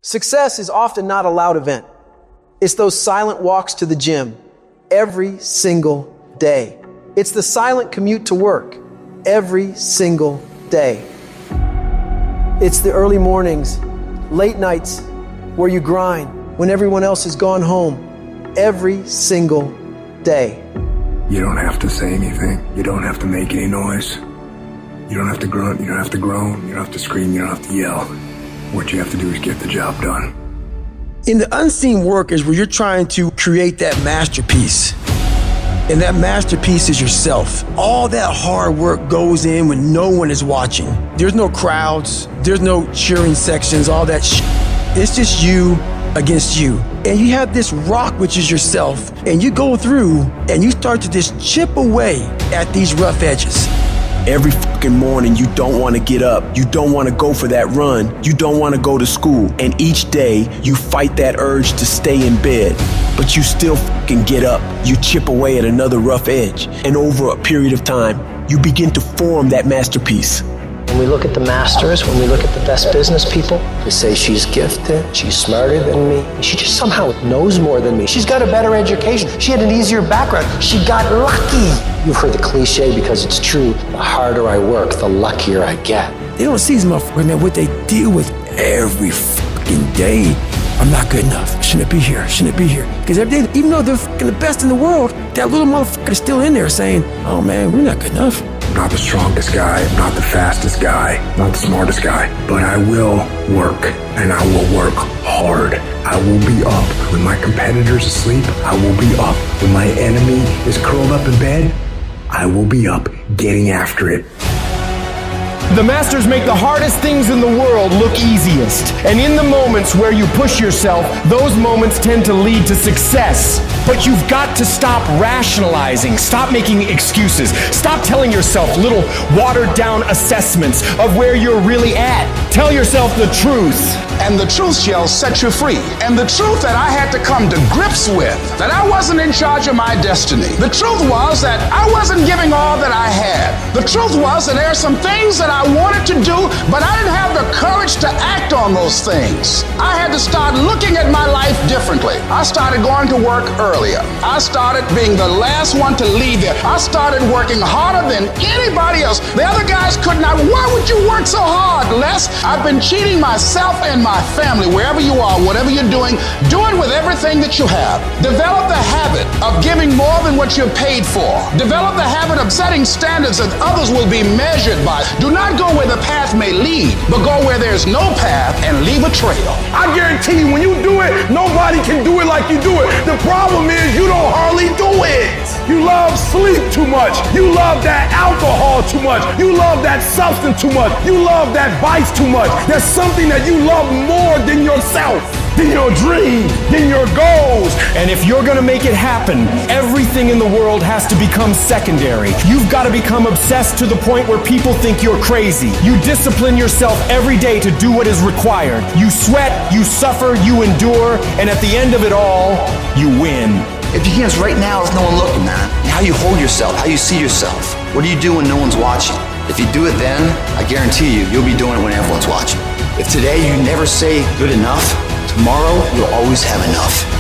Success is often not a loud event. It's those silent walks to the gym every single day. It's the silent commute to work every single day. It's the early mornings, late nights where you grind when everyone else has gone home every single day. You don't have to say anything. You don't have to make any noise. You don't have to grunt. You don't have to groan. You don't have to scream. You don't have to yell. What you have to do is get the job done. In the unseen work is where you're trying to create that masterpiece. And that masterpiece is yourself. All that hard work goes in when no one is watching. There's no crowds. There's no cheering sections, all that shit. It's just you against you. And you have this rock, which is yourself. And you go through and you start to just chip away at these rough edges. Every fucking morning, you don't want to get up. You don't want to go for that run. You don't want to go to school. And each day, you fight that urge to stay in bed. But you still fucking get up. You chip away at another rough edge. And over a period of time, you begin to form that masterpiece. When we look at the masters, when we look at the best business people, we say she's gifted, she's smarter than me, she just somehow knows more than me. She's got a better education, she had an easier background, she got lucky. You've heard the cliche because it's true, the harder I work, the luckier I get. They don't see these motherfuckers, man, what they deal with every fucking day. I'm not good enough. Shouldn't be here. Shouldn't be here. Because every day, even though they're fucking the best in the world, that little motherfucker is still in there saying, oh man, we're not good enough. I'm not the strongest guy, I'm not the fastest guy, not the smartest guy, but I will work, and I will work hard. I will be up when my competitor's asleep. I will be up when my enemy is curled up in bed. I will be up getting after it. The masters make the hardest things in the world look easiest. And in the moments where you push yourself, those moments tend to lead to success. But you've got to stop rationalizing, stop making excuses, stop telling yourself little watered down assessments of where you're really at. Tell yourself the truth. And the truth shall set you free. And the truth that I had to come to grips with, that I wasn't in charge of my destiny. The truth was that I wasn't giving all that I had. The truth was that there are some things that I wanted to do, but I didn't have the courage to act on those things. I had to start looking at my life differently. I started going to work earlier. I started being the last one to leave there. I started working harder than anybody else. The other guys could not. Why would you work so hard, Les? I've been cheating myself and my family, wherever you are, whatever you're doing, do it with everything that you have. Develop the habit of giving more than what you're paid for. Develop the habit of setting standards that others will be measured by. Do not go where the path may lead, but go where there's no path and leave a trail. I guarantee you, when you do it, nobody can do it like you do it. The problem is you don't hardly do it. You love sleep too much. You love that alcohol too much. You love that substance too much. You love that vice too much. There's something that you love more than yourself, than your dreams, than your goals. And if you're gonna make it happen, everything in the world has to become secondary. You've got to become obsessed to the point where people think you're crazy. You discipline yourself every day to do what is required. You sweat, you suffer, you endure, and at the end of it all, you win. If you can't right now, there's no one looking, man. How you hold yourself, how you see yourself. What do you do when no one's watching? If you do it then, I guarantee you, you'll be doing it when everyone's watching. If today you never say good enough, tomorrow you'll always have enough.